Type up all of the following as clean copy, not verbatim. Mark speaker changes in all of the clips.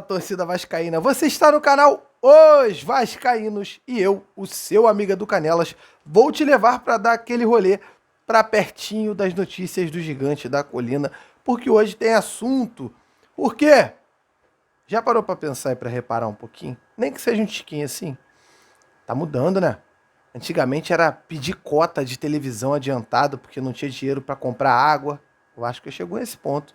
Speaker 1: torcida vascaína, você está no canal Os Vascaínos e eu, o seu amigo do Canelas, vou te levar para dar aquele rolê para pertinho das notícias do Gigante da Colina, porque hoje tem assunto. Por quê? Já parou para pensar e para reparar um pouquinho? Nem que seja um tiquinho assim. Tá mudando, né? Antigamente era pedir cota de televisão adiantado porque não tinha dinheiro para comprar água. Eu acho que chegou a esse ponto.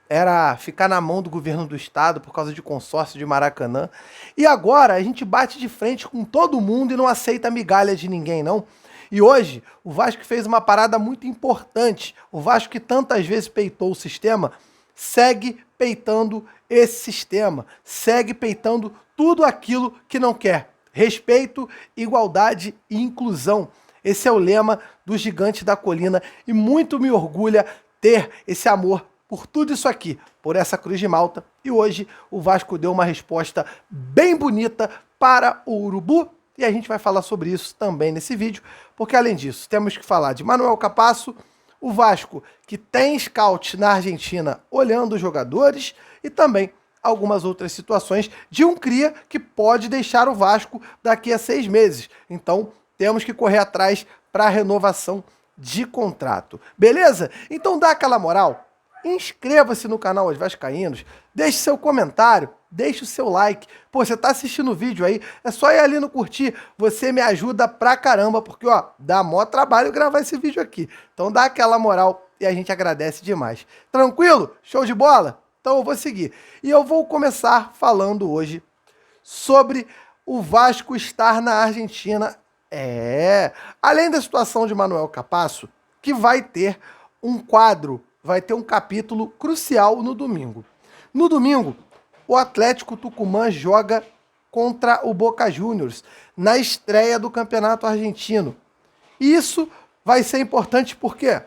Speaker 1: Era ficar na mão do governo do estado por causa de consórcio de Maracanã. E agora a gente bate de frente com todo mundo e não aceita migalha de ninguém, não. E hoje o Vasco fez uma parada muito importante. O Vasco, que tantas vezes peitou o sistema, segue peitando esse sistema. Segue peitando tudo aquilo que não quer. Respeito, igualdade e inclusão. Esse é o lema do Gigante da Colina e muito me orgulha ter esse amor por tudo isso aqui, por essa Cruz de Malta. E hoje o Vasco deu uma resposta bem bonita para o Urubu e a gente vai falar sobre isso também nesse vídeo, porque além disso temos que falar de Manuel Capasso, o Vasco que tem scout na Argentina olhando os jogadores e também algumas outras situações de um cria que pode deixar o Vasco daqui a 6 meses. Então temos que correr atrás para a renovação de contrato. Beleza? Então dá aquela moral. Inscreva-se no canal Os Vascaínos, deixe seu comentário, deixe o seu like. Pô, você tá assistindo o vídeo aí, é só ir ali no curtir, você me ajuda pra caramba, porque ó, dá mó trabalho gravar esse vídeo aqui. Então dá aquela moral e a gente agradece demais. Tranquilo? Show de bola? Então eu vou seguir. E eu vou começar falando hoje sobre o Vasco estar na Argentina. Além da situação de Manuel Capasso, que vai ter um quadro, vai ter um capítulo crucial no domingo. No domingo, o Atlético Tucumã joga contra o Boca Juniors na estreia do Campeonato Argentino. Isso vai ser importante por quê?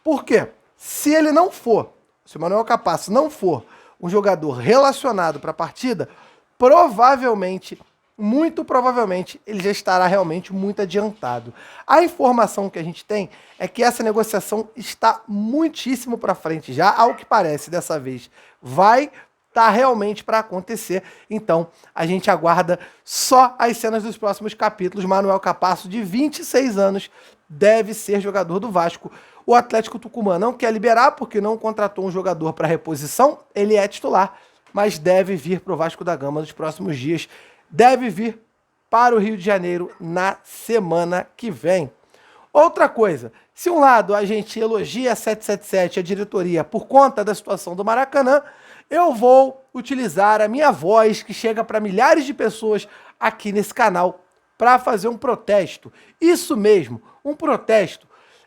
Speaker 1: Porque se ele não for, se o Manuel Capasso não for um jogador relacionado para a partida, provavelmente, muito provavelmente, ele já estará realmente muito adiantado. A informação que a gente tem é que essa negociação está muitíssimo para frente já, ao que parece dessa vez vai estar realmente para acontecer. Então, a gente aguarda só as cenas dos próximos capítulos. Manuel Capasso, de 26 anos, deve ser jogador do Vasco. O Atlético Tucumã não quer liberar porque não contratou um jogador para reposição, ele é titular, mas deve vir para o Vasco da Gama nos próximos dias. Deve vir para o Rio de Janeiro na semana que vem. Outra coisa, se um lado a gente elogia a 777, a diretoria, por conta da situação do Maracanã, eu vou utilizar a minha voz, que chega para milhares de pessoas aqui nesse canal, para fazer um protesto. Isso mesmo, um protesto.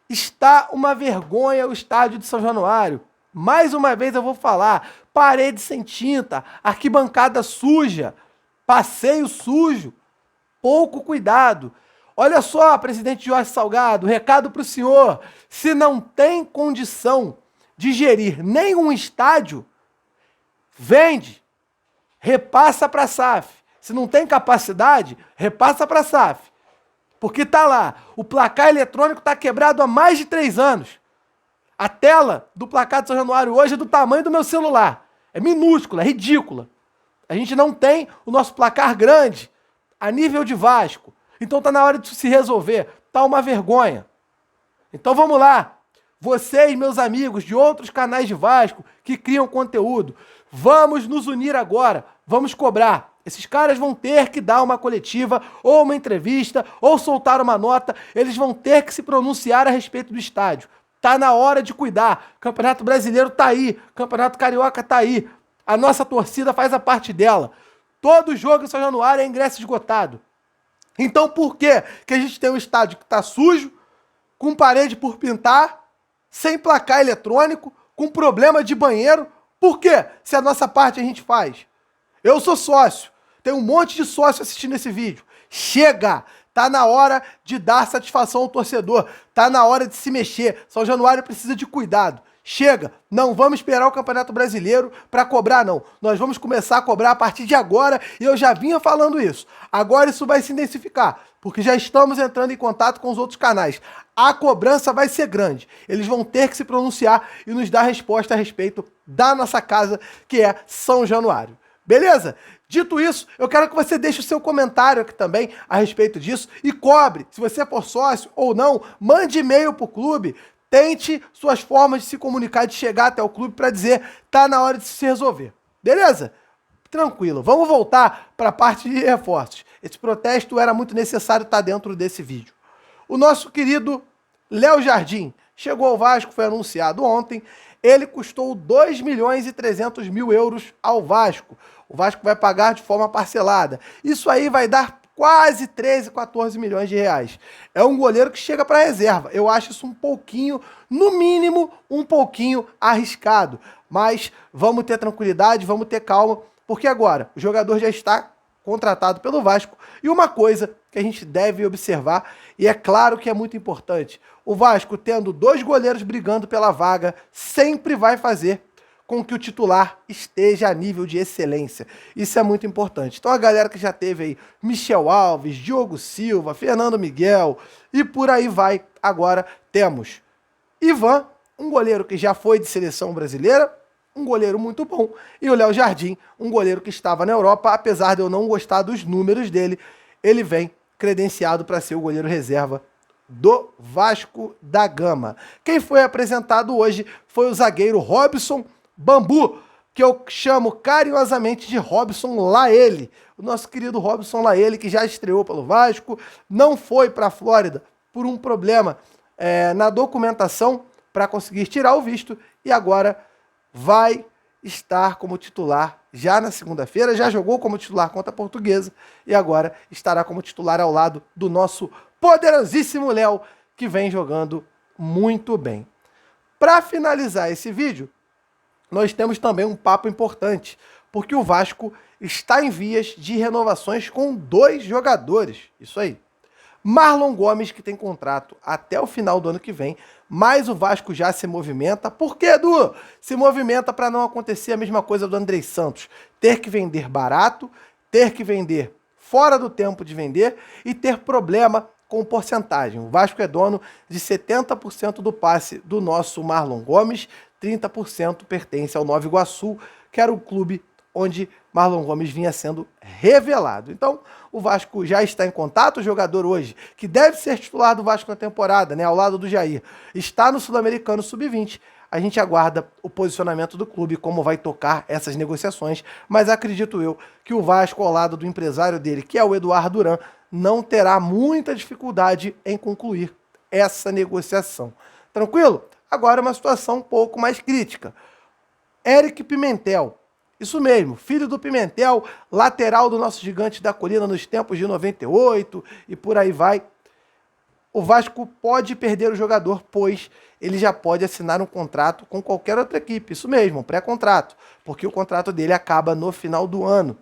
Speaker 1: Está uma vergonha o estádio de São Januário. Mais uma vez eu vou falar, parede sem tinta, arquibancada suja, passeio sujo, pouco cuidado. Olha só, presidente Jorge Salgado, recado para o senhor. Se não tem condição de gerir nenhum estádio, vende, repassa para a SAF. Se não tem capacidade, repassa para a SAF. Porque tá lá, o placar eletrônico está quebrado há mais de 3 anos. A tela do placar de São Januário hoje é do tamanho do meu celular. É minúscula, é ridícula. A gente não tem o nosso placar grande a nível de Vasco. Então tá na hora de se resolver. Tá uma vergonha. Então vamos lá. Vocês, meus amigos de outros canais de Vasco que criam conteúdo, vamos nos unir agora. Vamos cobrar. Esses caras vão ter que dar uma coletiva, ou uma entrevista, ou soltar uma nota. Eles vão ter que se pronunciar a respeito do estádio. Tá na hora de cuidar. Campeonato Brasileiro tá aí. Campeonato Carioca tá aí. A nossa torcida faz a parte dela. Todo jogo em São Januário é ingresso esgotado. Então por que a gente tem um estádio que está sujo, com parede por pintar, sem placar eletrônico, com problema de banheiro? Por quê? Se a nossa parte a gente faz. Eu sou sócio. Tem um monte de sócio assistindo esse vídeo. Chega! Tá na hora de dar satisfação ao torcedor. Tá na hora de se mexer. São Januário precisa de cuidado. Chega, não vamos esperar o Campeonato Brasileiro para cobrar, não. Nós vamos começar a cobrar a partir de agora e eu já vinha falando isso. Agora isso vai se intensificar, porque já estamos entrando em contato com os outros canais. A cobrança vai ser grande. Eles vão ter que se pronunciar e nos dar resposta a respeito da nossa casa, que é São Januário. Beleza? Dito isso, eu quero que você deixe o seu comentário aqui também a respeito disso e cobre, se você for sócio ou não, mande e-mail pro clube, tente suas formas de se comunicar, de chegar até o clube para dizer, tá na hora de se resolver. Beleza? Tranquilo. Vamos voltar para a parte de reforços. Esse protesto era muito necessário estar dentro desse vídeo. O nosso querido Léo Jardim chegou ao Vasco, foi anunciado ontem. Ele custou 2.300.000 euros ao Vasco. O Vasco vai pagar de forma parcelada. Isso aí vai dar quase 13, 14 milhões de reais. É um goleiro que chega para reserva. Eu acho isso um pouquinho, no mínimo, um pouquinho arriscado. Mas vamos ter tranquilidade, vamos ter calma, porque agora o jogador já está contratado pelo Vasco. E uma coisa que a gente deve observar, e é claro que é muito importante, o Vasco tendo 2 goleiros brigando pela vaga, sempre vai fazer com que o titular esteja a nível de excelência. Isso é muito importante. Então a galera que já teve aí Michel Alves, Diogo Silva, Fernando Miguel e por aí vai, agora temos Ivan, um goleiro que já foi de seleção brasileira, um goleiro muito bom, e o Léo Jardim, um goleiro que estava na Europa, apesar de eu não gostar dos números dele, ele vem credenciado para ser o goleiro reserva do Vasco da Gama. Quem foi apresentado hoje foi o zagueiro Robson Bambu, que eu chamo carinhosamente de Robson Laele. O nosso querido Robson Laele, que já estreou pelo Vasco, não foi para a Flórida por um problema na documentação para conseguir tirar o visto e agora vai estar como titular já na segunda-feira, já jogou como titular contra a Portuguesa e agora estará como titular ao lado do nosso poderosíssimo Léo, que vem jogando muito bem. Para finalizar esse vídeo, nós temos também um papo importante, porque o Vasco está em vias de renovações com 2 jogadores. Isso aí. Marlon Gomes, que tem contrato até o final do ano que vem, mas o Vasco já se movimenta. Por quê, Edu? Se movimenta para não acontecer a mesma coisa do Andrei Santos. Ter que vender barato, ter que vender fora do tempo de vender e ter problema com porcentagem. O Vasco é dono de 70% do passe do nosso Marlon Gomes, 30% pertence ao Nova Iguaçu, que era o clube onde Marlon Gomes vinha sendo revelado. Então, o Vasco já está em contato, o jogador hoje, que deve ser titular do Vasco na temporada, né, ao lado do Jair, está no Sul-Americano Sub-20. A gente aguarda o posicionamento do clube, como vai tocar essas negociações, mas acredito eu que o Vasco, ao lado do empresário dele, que é o Eduardo Duran, não terá muita dificuldade em concluir essa negociação. Tranquilo? Agora uma situação um pouco mais crítica. Éric Pimentel, isso mesmo, filho do Pimentel, lateral do nosso Gigante da Colina nos tempos de 98 e por aí vai. O Vasco pode perder o jogador, pois ele já pode assinar um contrato com qualquer outra equipe. Isso mesmo, um pré-contrato, porque o contrato dele acaba no final do ano.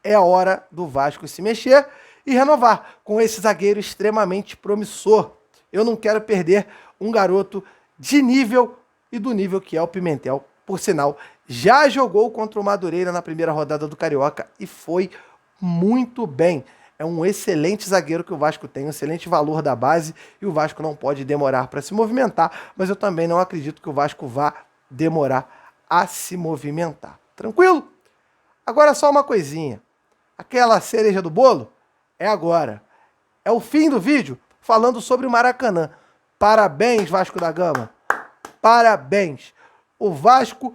Speaker 1: É hora do Vasco se mexer e renovar com esse zagueiro extremamente promissor. Eu não quero perder um garoto de nível e do nível que é o Pimentel. Por sinal, já jogou contra o Madureira na primeira rodada do Carioca e foi muito bem. É um excelente zagueiro que o Vasco tem, um excelente valor da base e o Vasco não pode demorar para se movimentar, mas eu também não acredito que o Vasco vá demorar a se movimentar. Tranquilo? Agora só uma coisinha. Aquela cereja do bolo é agora. É o fim do vídeo falando sobre o Maracanã. Parabéns, Vasco da Gama. Parabéns. O Vasco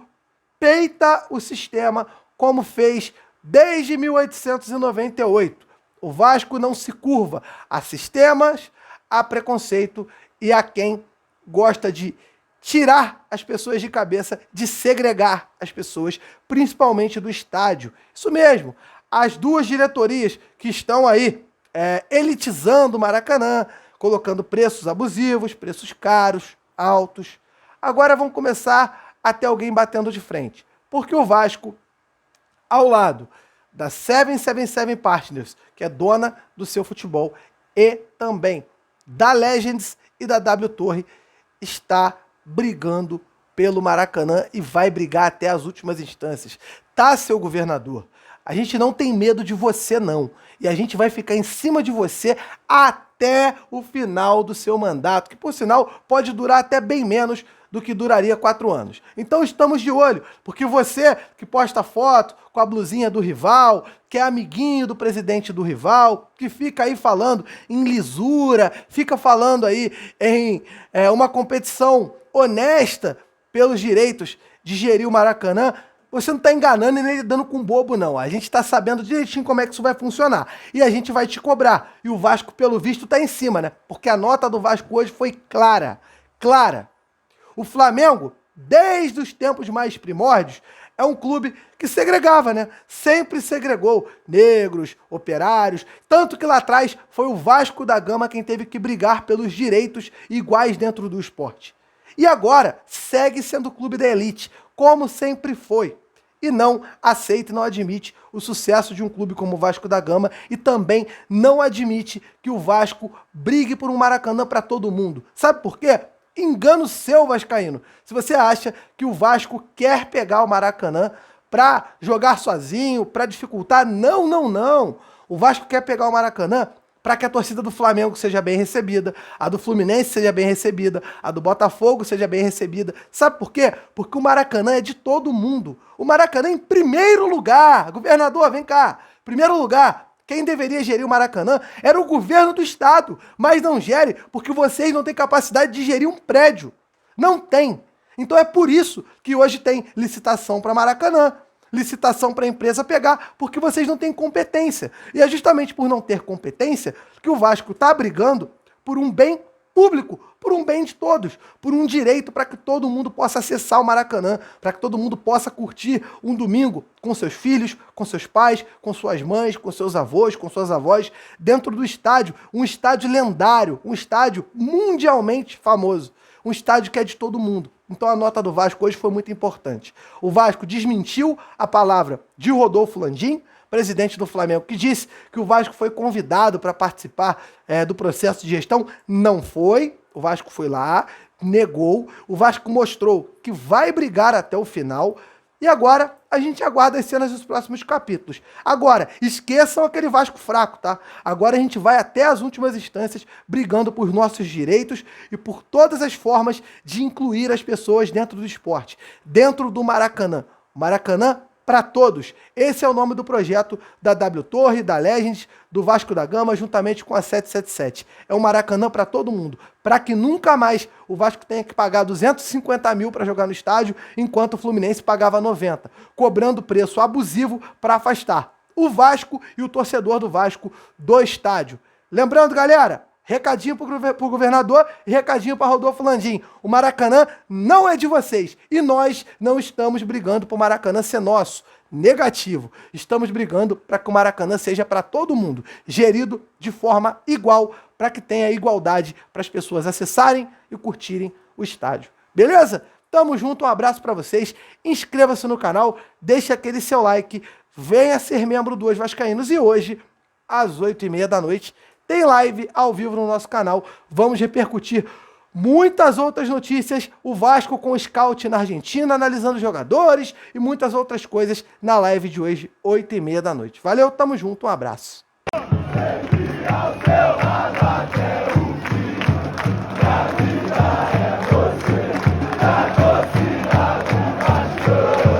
Speaker 1: peita o sistema como fez desde 1898. O Vasco não se curva a sistemas, a preconceito e a quem gosta de tirar as pessoas de cabeça, de segregar as pessoas, principalmente do estádio. Isso mesmo, as 2 diretorias que estão aí elitizando o Maracanã, colocando preços abusivos, preços caros, altos. Agora vão começar a ter alguém batendo de frente. Porque o Vasco, ao lado da 777 Partners, que é dona do seu futebol, e também da Legends e da W Torre, está brigando pelo Maracanã e vai brigar até as últimas instâncias. Tá, seu governador? A gente não tem medo de você, não. E a gente vai ficar em cima de você até o final do seu mandato, que, por sinal, pode durar até bem menos do que duraria 4 anos. Então estamos de olho, porque você que posta foto com a blusinha do rival, que é amiguinho do presidente do rival, que fica aí falando em lisura, fica falando aí em uma competição honesta pelos direitos de gerir o Maracanã, você não está enganando e nem lidando com bobo, não. A gente está sabendo direitinho como é que isso vai funcionar. E a gente vai te cobrar. E o Vasco, pelo visto, está em cima, né? Porque a nota do Vasco hoje foi clara. Clara. O Flamengo, desde os tempos mais primórdios, é um clube que segregava, né? Sempre segregou negros, operários. Tanto que lá atrás foi o Vasco da Gama quem teve que brigar pelos direitos iguais dentro do esporte. E agora segue sendo o clube da elite, como sempre foi. E não aceita e não admite o sucesso de um clube como o Vasco da Gama e também não admite que o Vasco brigue por um Maracanã para todo mundo. Sabe por quê? Engano seu, vascaíno. Se você acha que o Vasco quer pegar o Maracanã para jogar sozinho, para dificultar, não, não, não. O Vasco quer pegar o Maracanã para que a torcida do Flamengo seja bem recebida, a do Fluminense seja bem recebida, a do Botafogo seja bem recebida. Sabe por quê? Porque o Maracanã é de todo mundo. O Maracanã em primeiro lugar. Governador, vem cá. Primeiro lugar. Quem deveria gerir o Maracanã era o governo do estado, mas não gere porque vocês não têm capacidade de gerir um prédio. Não tem. Então é por isso que hoje tem licitação para Maracanã, licitação para a empresa pegar, porque vocês não têm competência. E é justamente por não ter competência que o Vasco está brigando por um bem público, por um bem de todos, por um direito para que todo mundo possa acessar o Maracanã, para que todo mundo possa curtir um domingo com seus filhos, com seus pais, com suas mães, com seus avós, com suas avós, dentro do estádio, um estádio lendário, um estádio mundialmente famoso, um estádio que é de todo mundo. Então a nota do Vasco hoje foi muito importante. O Vasco desmentiu a palavra de Rodolfo Landim, presidente do Flamengo, que disse que o Vasco foi convidado para participar do processo de gestão. Não foi. O Vasco foi lá, negou. O Vasco mostrou que vai brigar até o final. E agora a gente aguarda as cenas dos próximos capítulos. Agora, esqueçam aquele Vasco fraco, tá? Agora a gente vai até as últimas instâncias brigando por nossos direitos e por todas as formas de incluir as pessoas dentro do esporte, dentro do Maracanã. Maracanã para todos. Esse é o nome do projeto da W Torre, da Legends, do Vasco da Gama, juntamente com a 777. É um Maracanã para todo mundo, para que nunca mais o Vasco tenha que pagar 250 mil para jogar no estádio, enquanto o Fluminense pagava 90, cobrando preço abusivo para afastar o Vasco e o torcedor do Vasco do estádio. Lembrando, galera, recadinho pro governador e recadinho para Rodolfo Landim. O Maracanã não é de vocês e nós não estamos brigando para o Maracanã ser nosso. Negativo. Estamos brigando para que o Maracanã seja para todo mundo, gerido de forma igual, para que tenha igualdade para as pessoas acessarem e curtirem o estádio. Beleza? Tamo junto, um abraço para vocês. Inscreva-se no canal, deixe aquele seu like, venha ser membro do Os Vascaínos e hoje, às 8h30 da noite, tem live ao vivo no nosso canal. Vamos repercutir muitas outras notícias. O Vasco com o scout na Argentina, analisando jogadores e muitas outras coisas na live de hoje, 8h30 da noite. Valeu, tamo junto, um abraço.
Speaker 2: A vida é você, a torcida do Vasco.